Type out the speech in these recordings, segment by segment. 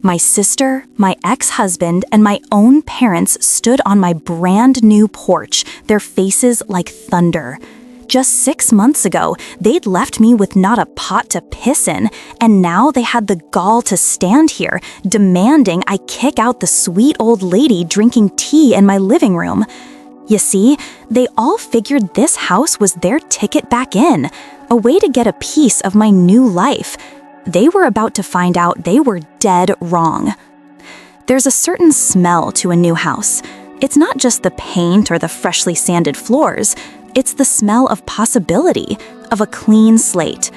My sister, my ex-husband, and my own parents stood on my brand new porch, their faces like thunder. Just 6 months ago, they'd left me with not a pot to piss in, and now they had the gall to stand here, demanding I kick out the sweet old lady drinking tea in my living room. You see, they all figured this house was their ticket back in, a way to get a piece of my new life. They were about to find out they were dead wrong. There's a certain smell to a new house. It's not just the paint or the freshly sanded floors. It's the smell of possibility, of a clean slate.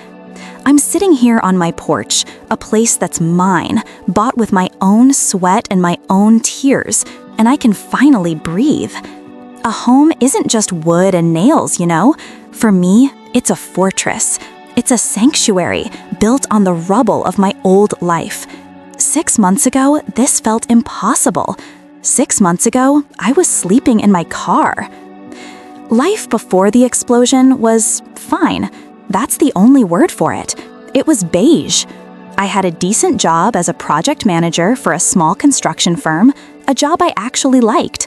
I'm sitting here on my porch, a place that's mine, bought with my own sweat and my own tears, and I can finally breathe. A home isn't just wood and nails, you know? For me, it's a fortress. It's a sanctuary built on the rubble of my old life. 6 months ago, this felt impossible. 6 months ago, I was sleeping in my car. Life before the explosion was fine. That's the only word for it. It was beige. I had a decent job as a project manager for a small construction firm, a job I actually liked.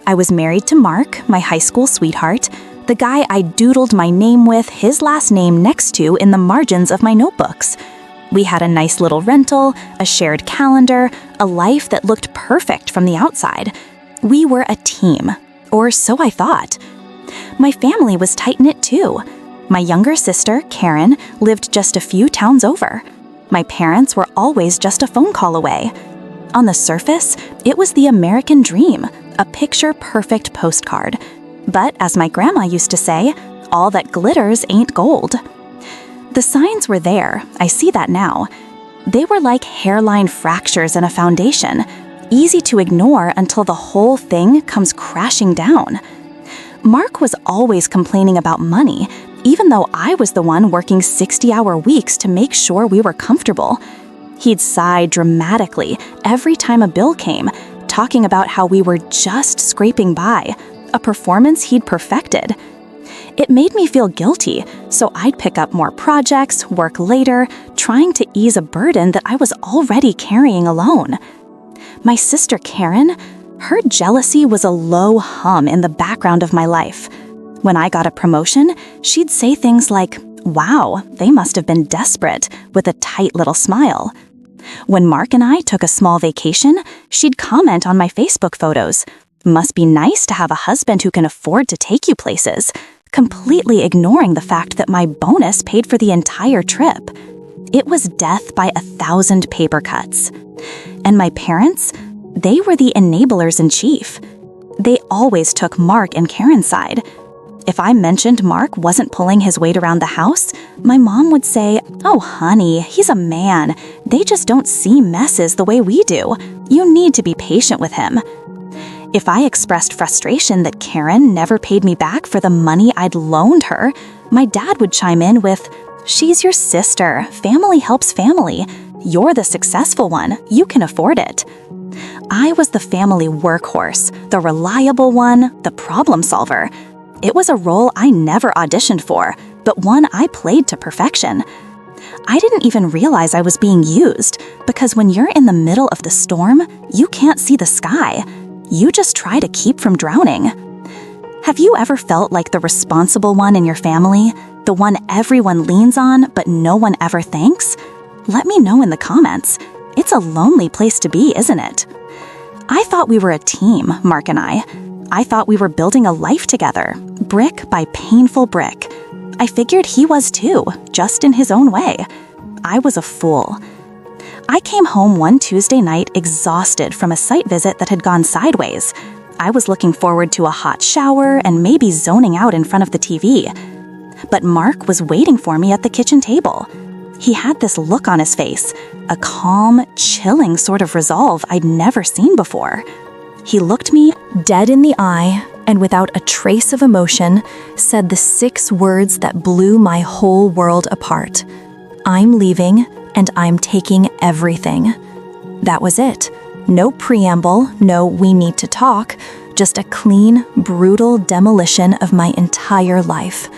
I was married to Mark, my high school sweetheart, the guy I doodled my name with his last name next to in the margins of my notebooks. We had a nice little rental, a shared calendar, a life that looked perfect from the outside. We were a team, or so I thought. My family was tight-knit too. My younger sister, Karen, lived just a few towns over. My parents were always just a phone call away. On the surface, it was the American dream, a picture-perfect postcard. But as my grandma used to say, all that glitters ain't gold. The signs were there, I see that now. They were like hairline fractures in a foundation, easy to ignore until the whole thing comes crashing down. Mark was always complaining about money, even though I was the one working 60-hour weeks to make sure we were comfortable. He'd sigh dramatically every time a bill came, talking about how we were just scraping by, a performance he'd perfected. It made me feel guilty, so I'd pick up more projects, work later, trying to ease a burden that I was already carrying alone. My sister Karen, her jealousy was a low hum in the background of my life. When I got a promotion, she'd say things like, "Wow, they must have been desperate," with a tight little smile. When Mark and I took a small vacation, she'd comment on my Facebook photos. "Must be nice to have a husband who can afford to take you places," completely ignoring the fact that my bonus paid for the entire trip. It was death by 1,000 paper cuts. And my parents? They were the enablers in chief. They always took Mark and Karen's side. If I mentioned Mark wasn't pulling his weight around the house, my mom would say, "Oh, honey, he's a man. They just don't see messes the way we do. You need to be patient with him." If I expressed frustration that Karen never paid me back for the money I'd loaned her, my dad would chime in with, "She's your sister. Family helps family. You're the successful one. You can afford it." I was the family workhorse, the reliable one, the problem solver. It was a role I never auditioned for, but one I played to perfection. I didn't even realize I was being used, because when you're in the middle of the storm, you can't see the sky. You just try to keep from drowning. Have you ever felt like the responsible one in your family? The one everyone leans on, but no one ever thanks? Let me know in the comments. It's a lonely place to be, isn't it? I thought we were a team, Mark and I. I thought we were building a life together, brick by painful brick. I figured he was too, just in his own way. I was a fool. I came home one Tuesday night exhausted from a site visit that had gone sideways. I was looking forward to a hot shower and maybe zoning out in front of the TV. But Mark was waiting for me at the kitchen table. He had this look on his face, a calm, chilling sort of resolve I'd never seen before. He looked me dead in the eye and without a trace of emotion said the 6 words that blew my whole world apart. "I'm leaving and I'm taking everything." That was it. No preamble, no "we need to talk," just a clean, brutal demolition of my entire life.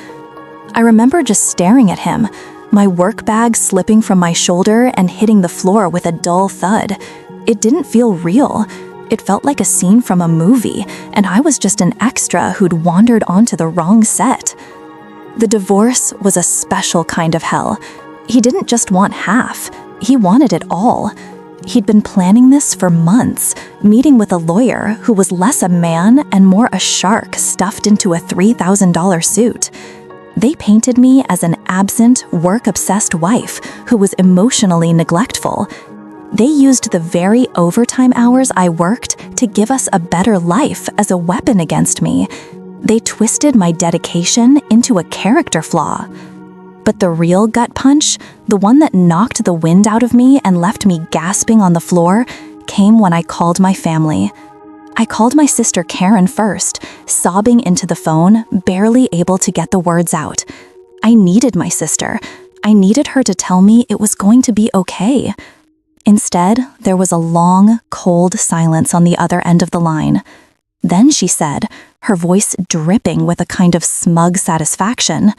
I remember just staring at him, my work bag slipping from my shoulder and hitting the floor with a dull thud. It didn't feel real. It felt like a scene from a movie, and I was just an extra who'd wandered onto the wrong set. The divorce was a special kind of hell. He didn't just want half, he wanted it all. He'd been planning this for months, meeting with a lawyer who was less a man and more a shark stuffed into a $3,000 suit. They painted me as an absent, work-obsessed wife who was emotionally neglectful. They used the very overtime hours I worked to give us a better life as a weapon against me. They twisted my dedication into a character flaw. But the real gut punch, the one that knocked the wind out of me and left me gasping on the floor, came when I called my family. I called my sister Karen first, sobbing into the phone, barely able to get the words out. I needed my sister. I needed her to tell me it was going to be okay. Instead, there was a long, cold silence on the other end of the line. Then she said, her voice dripping with a kind of smug satisfaction,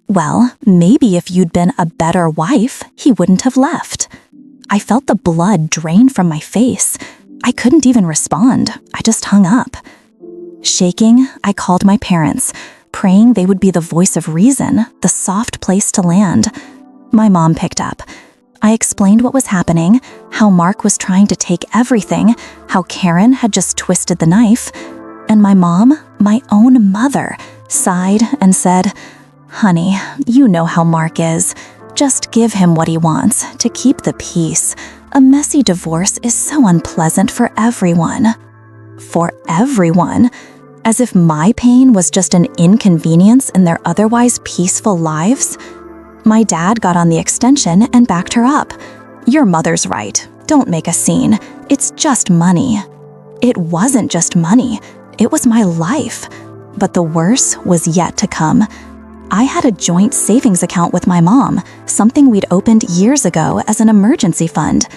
"Well, maybe if you'd been a better wife, he wouldn't have left." I felt the blood drain from my face. I couldn't even respond. I just hung up. Shaking, I called my parents, praying they would be the voice of reason, the soft place to land. My mom picked up. I explained what was happening, how Mark was trying to take everything, how Karen had just twisted the knife, and my mom, my own mother, sighed and said, "Honey, you know how Mark is. Just give him what he wants to keep the peace. A messy divorce is so unpleasant for everyone." For everyone? As if my pain was just an inconvenience in their otherwise peaceful lives? My dad got on the extension and backed her up. "Your mother's right. Don't make a scene. It's just money." It wasn't just money. It was my life. But the worst was yet to come. I had a joint savings account with my mom, something we'd opened years ago as an emergency fund.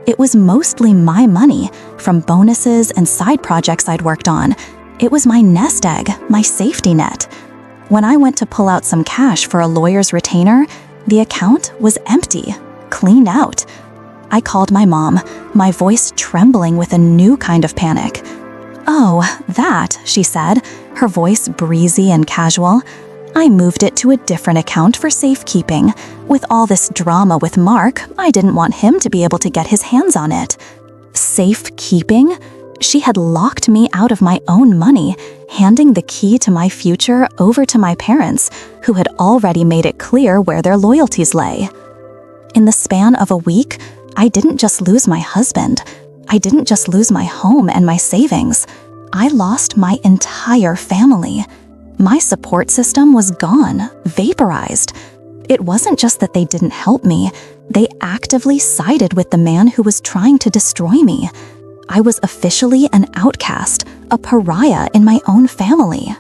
It was mostly my money, from bonuses and side projects I'd worked on. It was my nest egg, my safety net. When I went to pull out some cash for a lawyer's retainer, the account was empty, cleaned out. I called my mom, my voice trembling with a new kind of panic. "Oh, that," she said, her voice breezy and casual. "I moved it to a different account for safekeeping. With all this drama with Mark, I didn't want him to be able to get his hands on it." Safekeeping? She had locked me out of my own money, handing the key to my future over to my parents, who had already made it clear where their loyalties lay. In the span of a week, I didn't just lose my husband. I didn't just lose my home and my savings. I lost my entire family. My support system was gone, vaporized. It wasn't just that they didn't help me. They actively sided with the man who was trying to destroy me. I was officially an outcast, a pariah in my own family.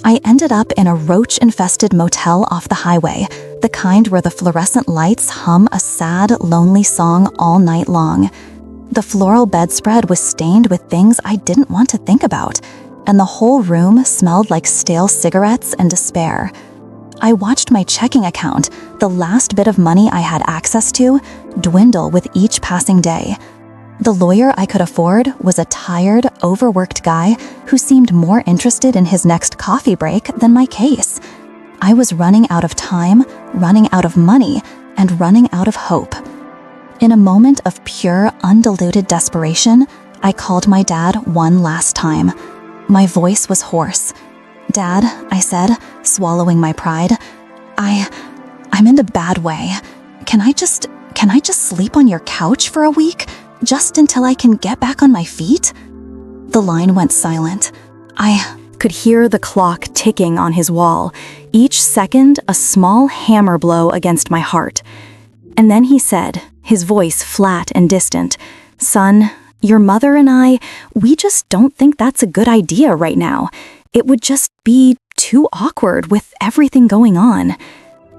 I ended up in a roach-infested motel off the highway, the kind where the fluorescent lights hum a sad, lonely song all night long. The floral bedspread was stained with things I didn't want to think about, and the whole room smelled like stale cigarettes and despair. I watched my checking account, the last bit of money I had access to, dwindle with each passing day. The lawyer I could afford was a tired, overworked guy who seemed more interested in his next coffee break than my case. I was running out of time, running out of money, and running out of hope. In a moment of pure, undiluted desperation, I called my dad one last time. My voice was hoarse. "Dad," I said, swallowing my pride, I'm in a bad way. Can I just sleep on your couch for a week? Just until I can get back on my feet?" The line went silent. I could hear the clock ticking on his wall, each second a small hammer blow against my heart. And then he said, his voice flat and distant, "Son, your mother and we just don't think that's a good idea right now. It would just be too awkward with everything going on."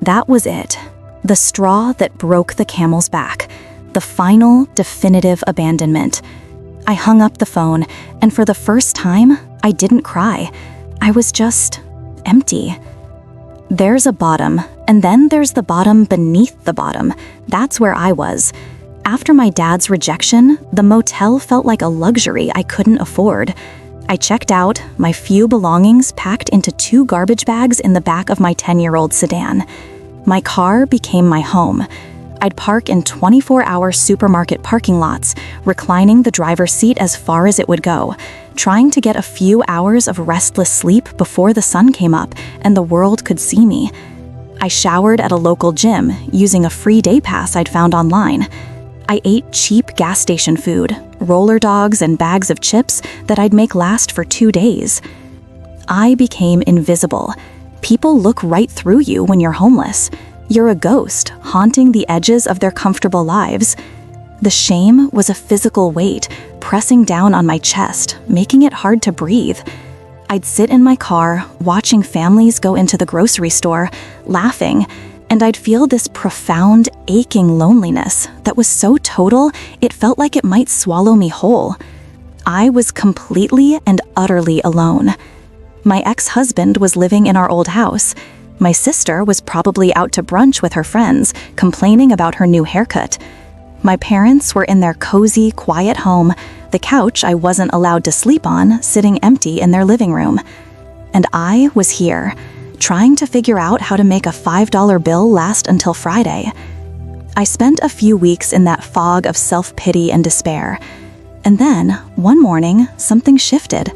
That was it. The straw that broke the camel's back. The final, definitive abandonment. I hung up the phone, and for the first time, I didn't cry. I was just empty. There's a bottom, and then there's the bottom beneath the bottom. That's where I was. After my dad's rejection, the motel felt like a luxury I couldn't afford. I checked out, my few belongings packed into 2 garbage bags in the back of my 10-year-old sedan. My car became my home. I'd park in 24-hour supermarket parking lots, reclining the driver's seat as far as it would go, trying to get a few hours of restless sleep before the sun came up and the world could see me. I showered at a local gym, using a free day pass I'd found online. I ate cheap gas station food, roller dogs and bags of chips that I'd make last for 2 days. I became invisible. People look right through you when you're homeless. You're a ghost, haunting the edges of their comfortable lives. The shame was a physical weight, pressing down on my chest, making it hard to breathe. I'd sit in my car, watching families go into the grocery store, laughing, and I'd feel this profound, aching loneliness that was so total it felt like it might swallow me whole. I was completely and utterly alone. My ex-husband was living in our old house. My sister was probably out to brunch with her friends, complaining about her new haircut. My parents were in their cozy, quiet home, the couch I wasn't allowed to sleep on sitting empty in their living room. And I was here, trying to figure out how to make a $5 bill last until Friday. I spent a few weeks in that fog of self-pity and despair. And then, one morning, something shifted.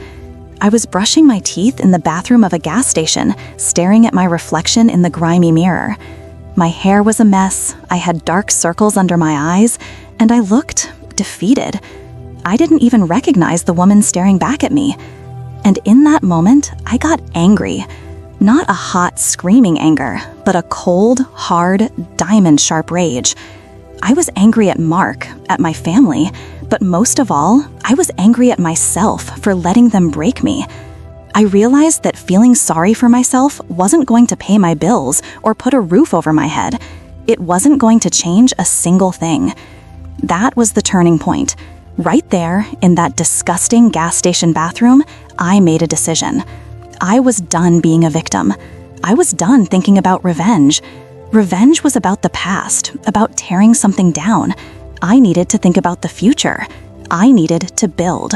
I was brushing my teeth in the bathroom of a gas station, staring at my reflection in the grimy mirror. My hair was a mess, I had dark circles under my eyes, and I looked defeated. I didn't even recognize the woman staring back at me. And in that moment, I got angry. Not a hot, screaming anger, but a cold, hard, diamond-sharp rage. I was angry at Mark, at my family, but most of all, I was angry at myself for letting them break me. I realized that feeling sorry for myself wasn't going to pay my bills or put a roof over my head. It wasn't going to change a single thing. That was the turning point. Right there, in that disgusting gas station bathroom, I made a decision. I was done being a victim. I was done thinking about revenge. Revenge was about the past, about tearing something down. I needed to think about the future. I needed to build.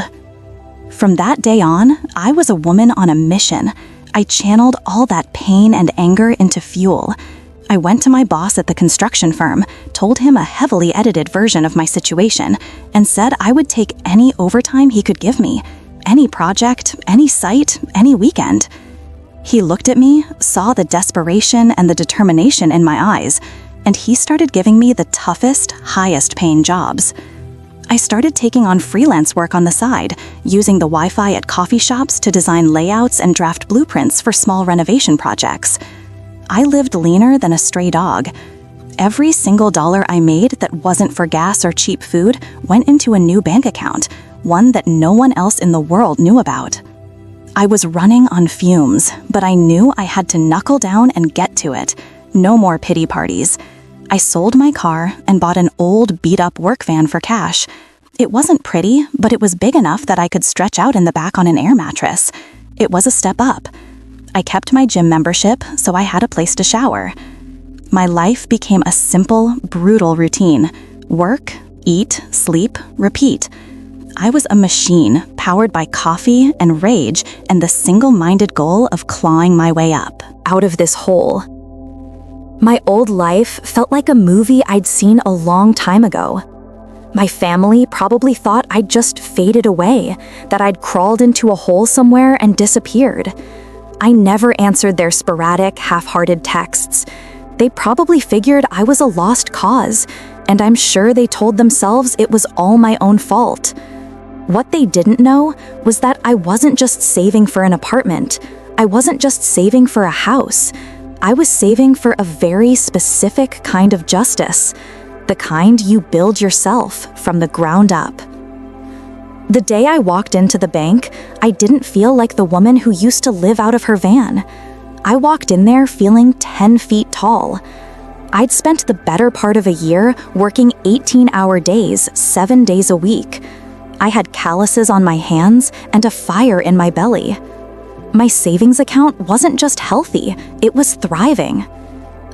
From that day on, I was a woman on a mission. I channeled all that pain and anger into fuel. I went to my boss at the construction firm, told him a heavily edited version of my situation, and said I would take any overtime he could give me, any project, any site, any weekend. He looked at me, saw the desperation and the determination in my eyes, and he started giving me the toughest, highest-paying jobs. I started taking on freelance work on the side, using the Wi-Fi at coffee shops to design layouts and draft blueprints for small renovation projects. I lived leaner than a stray dog. Every single dollar I made that wasn't for gas or cheap food went into a new bank account, one that no one else in the world knew about. I was running on fumes, but I knew I had to knuckle down and get to it. No more pity parties. I sold my car and bought an old, beat-up work van for cash. It wasn't pretty, but it was big enough that I could stretch out in the back on an air mattress. It was a step up. I kept my gym membership, so I had a place to shower. My life became a simple, brutal routine. Work, eat, sleep, repeat. I was a machine powered by coffee and rage and the single-minded goal of clawing my way up, out of this hole. My old life felt like a movie I'd seen a long time ago. My family probably thought I'd just faded away, that I'd crawled into a hole somewhere and disappeared. I never answered their sporadic, half-hearted texts. They probably figured I was a lost cause, and I'm sure they told themselves it was all my own fault. What they didn't know was that I wasn't just saving for an apartment. I wasn't just saving for a house. I was saving for a very specific kind of justice, the kind you build yourself from the ground up. The day I walked into the bank, I didn't feel like the woman who used to live out of her van. I walked in there feeling 10 feet tall. I'd spent the better part of a year working 18-hour days, 7 days a week. I had calluses on my hands and a fire in my belly. My savings account wasn't just healthy, it was thriving.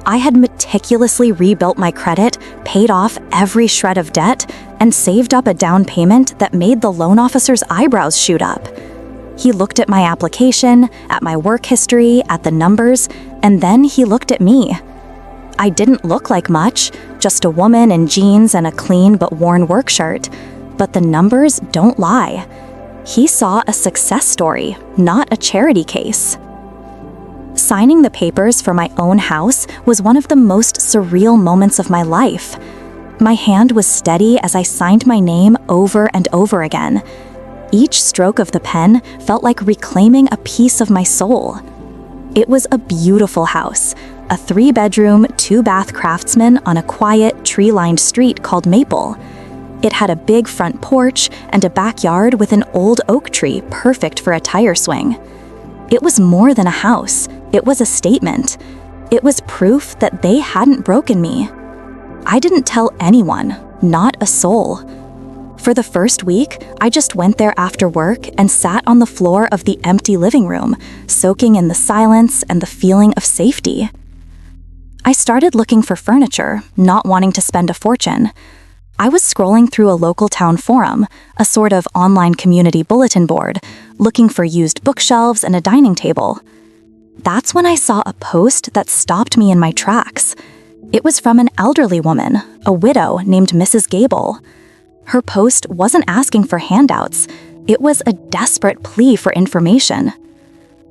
I had meticulously rebuilt my credit, paid off every shred of debt, and saved up a down payment that made the loan officer's eyebrows shoot up. He looked at my application, at my work history, at the numbers, and then he looked at me. I didn't look like much, just a woman in jeans and a clean but worn work shirt. But the numbers don't lie. He saw a success story, not a charity case. Signing the papers for my own house was one of the most surreal moments of my life. My hand was steady as I signed my name over and over again. Each stroke of the pen felt like reclaiming a piece of my soul. It was a beautiful house, a 3-bedroom, 2-bath craftsman on a quiet, tree-lined street called Maple. It had a big front porch and a backyard with an old oak tree perfect for a tire swing. It was more than a house. It was a statement. It was proof that they hadn't broken me. I didn't tell anyone, not a soul. For the first week, I just went there after work and sat on the floor of the empty living room, soaking in the silence and the feeling of safety. I started looking for furniture, not wanting to spend a fortune. I was scrolling through a local town forum, a sort of online community bulletin board, looking for used bookshelves and a dining table. That's when I saw a post that stopped me in my tracks. It was from an elderly woman, a widow named Mrs. Gable. Her post wasn't asking for handouts. It was a desperate plea for information.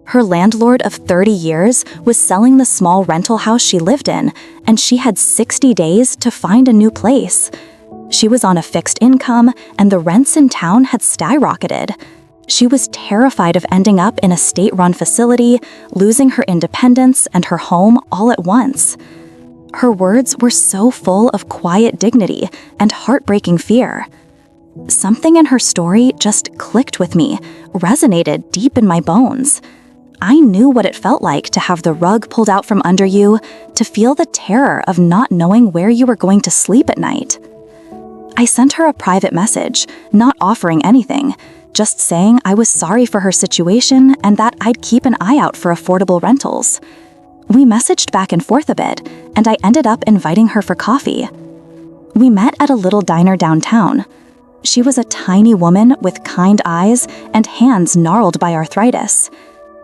Her landlord of 30 years was selling the small rental house she lived in, and she had 60 days to find a new place. She was on a fixed income, and the rents in town had skyrocketed. She was terrified of ending up in a state-run facility, losing her independence and her home all at once. Her words were so full of quiet dignity and heartbreaking fear. Something in her story just clicked with me, resonated deep in my bones. I knew what it felt like to have the rug pulled out from under you, to feel the terror of not knowing where you were going to sleep at night. I sent her a private message, not offering anything, just saying I was sorry for her situation and that I'd keep an eye out for affordable rentals. We messaged back and forth a bit, and I ended up inviting her for coffee. We met at a little diner downtown. She was a tiny woman with kind eyes and hands gnarled by arthritis.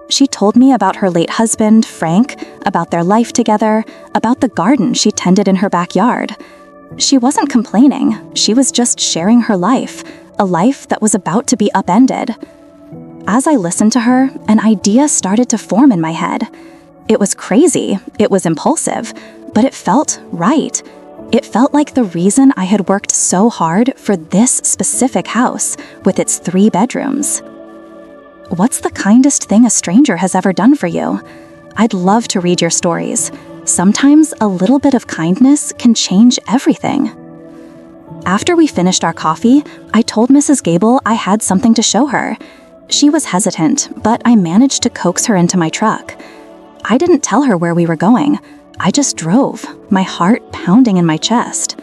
She told me about her late husband, Frank, about their life together, about the garden she tended in her backyard. She wasn't complaining, she was just sharing her life, a life that was about to be upended. As I listened to her, an idea started to form in my head. It was crazy, it was impulsive, but it felt right. It felt like the reason I had worked so hard for this specific house with its 3 bedrooms. What's the kindest thing a stranger has ever done for you? I'd love to read your stories. Sometimes a little bit of kindness can change everything. After we finished our coffee, I told Mrs. Gable I had something to show her. She was hesitant, but I managed to coax her into my truck. I didn't tell her where we were going. I just drove, my heart pounding in my chest.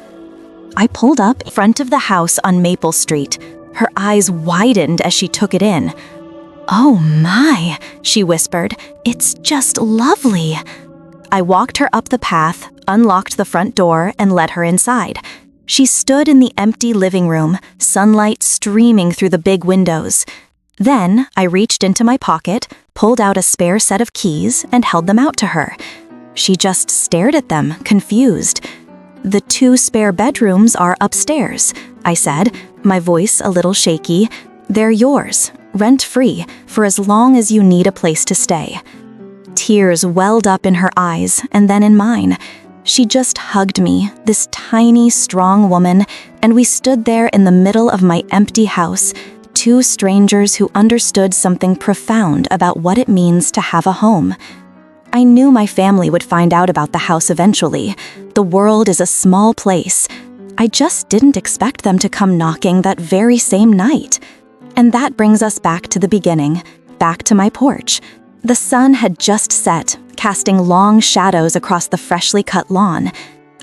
I pulled up in front of the house on Maple Street. Her eyes widened as she took it in. "Oh my," she whispered, "it's just lovely." I walked her up the path, unlocked the front door, and led her inside. She stood in the empty living room, sunlight streaming through the big windows. Then I reached into my pocket, pulled out a spare set of keys, and held them out to her. She just stared at them, confused. "The 2 spare bedrooms are upstairs," I said, my voice a little shaky. "They're yours, rent-free, for as long as you need a place to stay." Tears welled up in her eyes and then in mine. She just hugged me, this tiny, strong woman, and we stood there in the middle of my empty house, 2 strangers who understood something profound about what it means to have a home. I knew my family would find out about the house eventually. The world is a small place. I just didn't expect them to come knocking that very same night. And that brings us back to the beginning, back to my porch. The sun had just set, casting long shadows across the freshly cut lawn.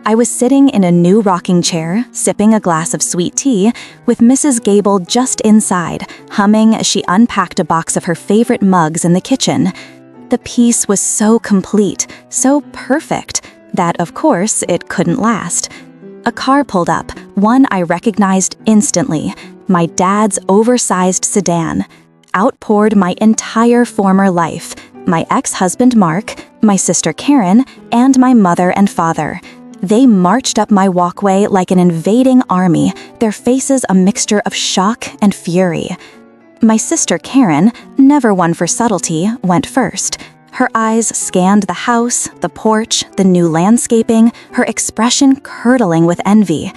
I was sitting in a new rocking chair, sipping a glass of sweet tea, with Mrs. Gable just inside, humming as she unpacked a box of her favorite mugs in the kitchen. The peace was so complete, so perfect. That, of course, it couldn't last. A car pulled up, one I recognized instantly, my dad's oversized sedan. Out poured my entire former life, my ex-husband Mark, my sister Karen, and my mother and father. They marched up my walkway like an invading army, their faces a mixture of shock and fury. My sister Karen, never one for subtlety, went first. Her eyes scanned the house, the porch, the new landscaping, her expression curdling with envy.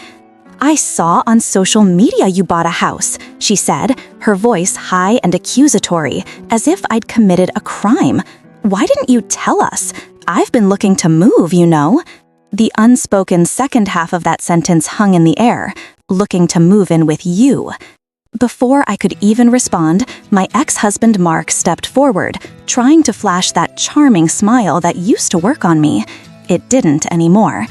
"I saw on social media you bought a house," she said, her voice high and accusatory, as if I'd committed a crime. "Why didn't you tell us? I've been looking to move, you know." The unspoken second half of that sentence hung in the air, "looking to move in with you." Before I could even respond, my ex-husband Mark stepped forward, trying to flash that charming smile that used to work on me. It didn't anymore.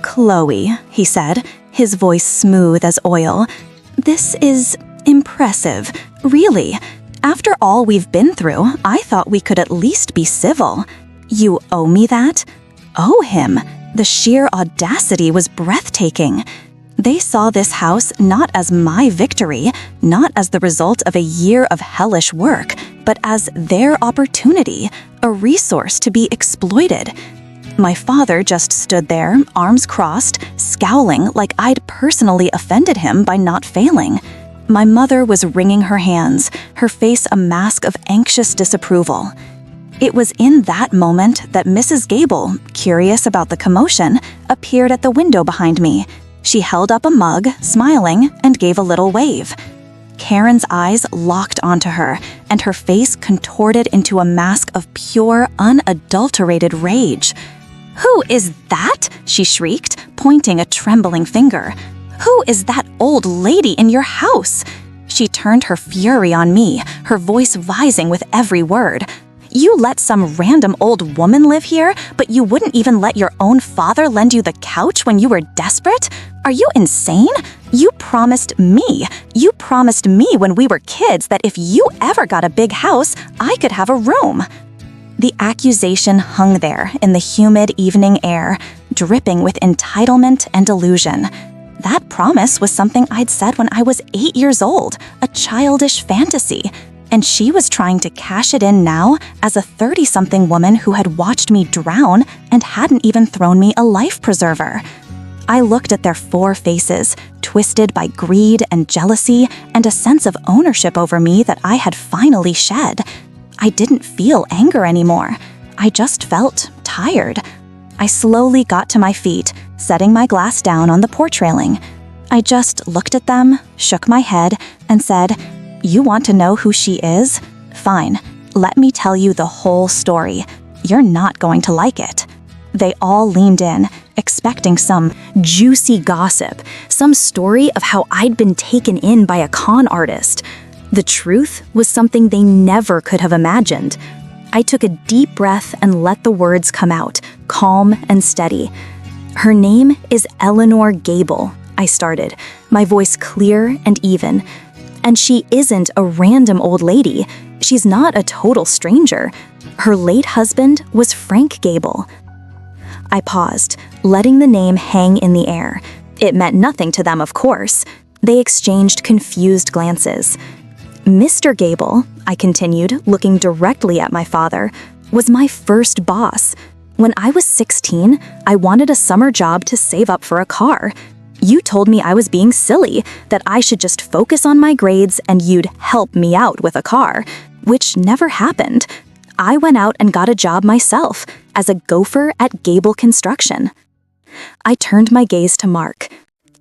"Chloe," he said, his voice smooth as oil, "this is impressive, really. After all we've been through, I thought we could at least be civil. You owe me that?" Owe him? The sheer audacity was breathtaking. They saw this house not as my victory, not as the result of a year of hellish work, but as their opportunity, a resource to be exploited. My father just stood there, arms crossed, scowling like I'd personally offended him by not failing. My mother was wringing her hands, her face a mask of anxious disapproval. It was in that moment that Mrs. Gable, curious about the commotion, appeared at the window behind me. She held up a mug, smiling, and gave a little wave. Karen's eyes locked onto her, and her face contorted into a mask of pure, unadulterated rage. "Who is that?" she shrieked, pointing a trembling finger. "Who is that old lady in your house?" She turned her fury on me, her voice rising with every word. "You let some random old woman live here, but you wouldn't even let your own father lend you the couch when you were desperate? Are you insane? You promised me when we were kids that if you ever got a big house, I could have a room." The accusation hung there in the humid evening air, dripping with entitlement and delusion. That promise was something I'd said when I was 8 years old, a childish fantasy. And she was trying to cash it in now as a 30-something woman who had watched me drown and hadn't even thrown me a life preserver. I looked at their 4 faces, twisted by greed and jealousy and a sense of ownership over me that I had finally shed. I didn't feel anger anymore. I just felt tired. I slowly got to my feet, setting my glass down on the porch railing. I just looked at them, shook my head, and said, "You want to know who she is? Fine, let me tell you the whole story. You're not going to like it." They all leaned in, expecting some juicy gossip, some story of how I'd been taken in by a con artist. The truth was something they never could have imagined. I took a deep breath and let the words come out, calm and steady. "Her name is Eleanor Gable," I started, my voice clear and even. "And she isn't a random old lady. She's not a total stranger. Her late husband was Frank Gable." I paused, letting the name hang in the air. It meant nothing to them, of course. They exchanged confused glances. "Mr. Gable," I continued, looking directly at my father, "was my first boss. When I was 16, I wanted a summer job to save up for a car. You told me I was being silly, that I should just focus on my grades and you'd help me out with a car, which never happened. I went out and got a job myself, as a gopher at Gable Construction." I turned my gaze to Mark.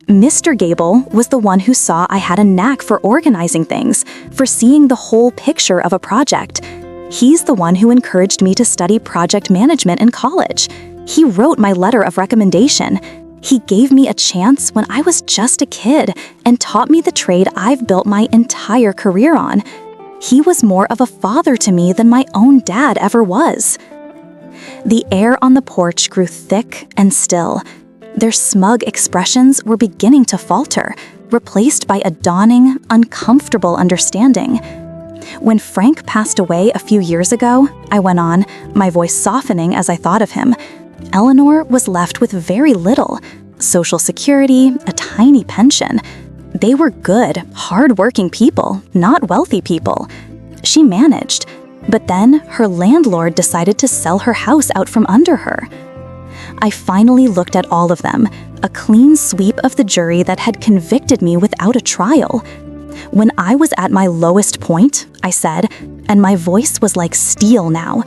Mr. Gable was the one who saw I had a knack for organizing things, for seeing the whole picture of a project. He's the one who encouraged me to study project management in college. He wrote my letter of recommendation. He gave me a chance when I was just a kid and taught me the trade I've built my entire career on. He was more of a father to me than my own dad ever was. The air on the porch grew thick and still. Their smug expressions were beginning to falter, replaced by a dawning, uncomfortable understanding. "When Frank passed away a few years ago," I went on, my voice softening as I thought of him, Eleanor was left with very little. Social security, a tiny pension. They were good, hard-working people, not wealthy people. She managed, but then her landlord decided to sell her house out from under her. I finally looked at all of them, a clean sweep of the jury that had convicted me without a trial. When I was at my lowest point, I said, and my voice was like steel now,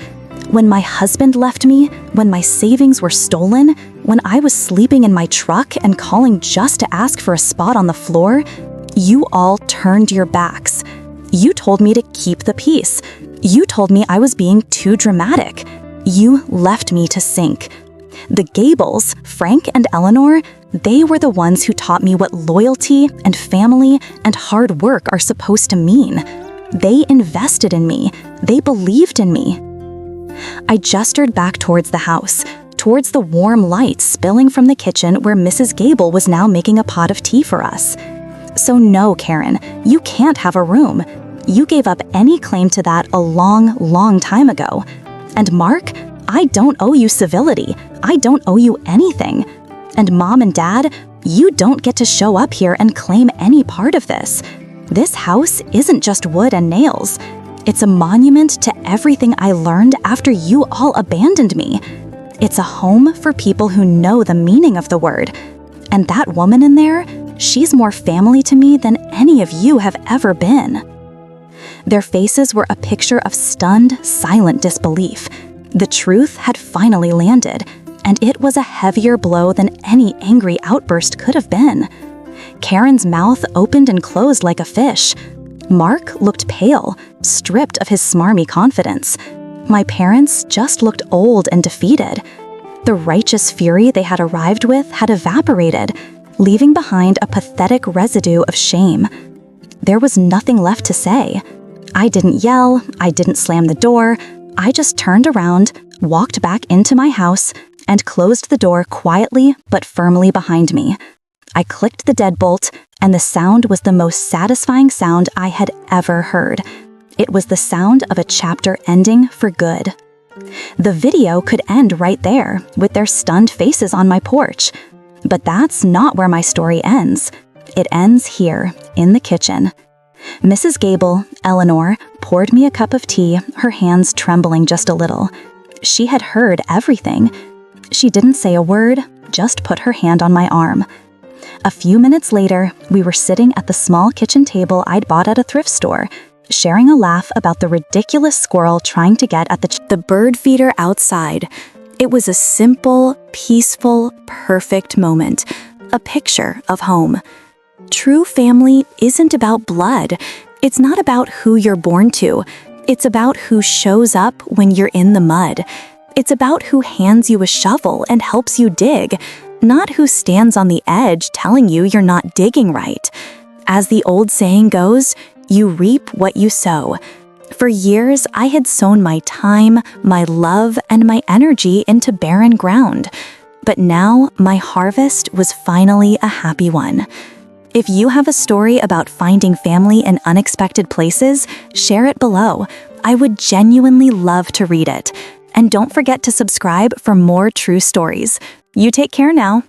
when my husband left me, when my savings were stolen, when I was sleeping in my truck and calling just to ask for a spot on the floor, you all turned your backs. You told me to keep the peace. You told me I was being too dramatic. You left me to sink. The Gables, Frank and Eleanor, they were the ones who taught me what loyalty and family and hard work are supposed to mean. They invested in me. They believed in me. I gestured back towards the house, towards the warm light spilling from the kitchen where Mrs. Gable was now making a pot of tea for us. So no, Karen, you can't have a room. You gave up any claim to that a long, long time ago. And Mark, I don't owe you civility. I don't owe you anything. And Mom and Dad, you don't get to show up here and claim any part of this. This house isn't just wood and nails. It's a monument to everything I learned after you all abandoned me. It's a home for people who know the meaning of the word. And that woman in there, she's more family to me than any of you have ever been. Their faces were a picture of stunned, silent disbelief. The truth had finally landed, and it was a heavier blow than any angry outburst could have been. Karen's mouth opened and closed like a fish. Mark looked pale, stripped of his smarmy confidence. My parents just looked old and defeated. The righteous fury they had arrived with had evaporated, leaving behind a pathetic residue of shame. There was nothing left to say. I didn't yell, I didn't slam the door. I just turned around, walked back into my house, and closed the door quietly but firmly behind me. I clicked the deadbolt, and the sound was the most satisfying sound I had ever heard. It was the sound of a chapter ending for good. The video could end right there, with their stunned faces on my porch. But that's not where my story ends. It ends here, in the kitchen. Mrs. Gable, Eleanor, poured me a cup of tea, her hands trembling just a little. She had heard everything. She didn't say a word, just put her hand on my arm. A few minutes later, we were sitting at the small kitchen table I'd bought at a thrift store, sharing a laugh about the ridiculous squirrel trying to get at the bird feeder outside. It was a simple, peaceful, perfect moment, a picture of home. True family isn't about blood. It's not about who you're born to. It's about who shows up when you're in the mud. It's about who hands you a shovel and helps you dig, not who stands on the edge telling you you're not digging right. As the old saying goes, you reap what you sow. For years, I had sown my time, my love, and my energy into barren ground. But now, my harvest was finally a happy one. If you have a story about finding family in unexpected places, share it below. I would genuinely love to read it. And don't forget to subscribe for more true stories. You take care now.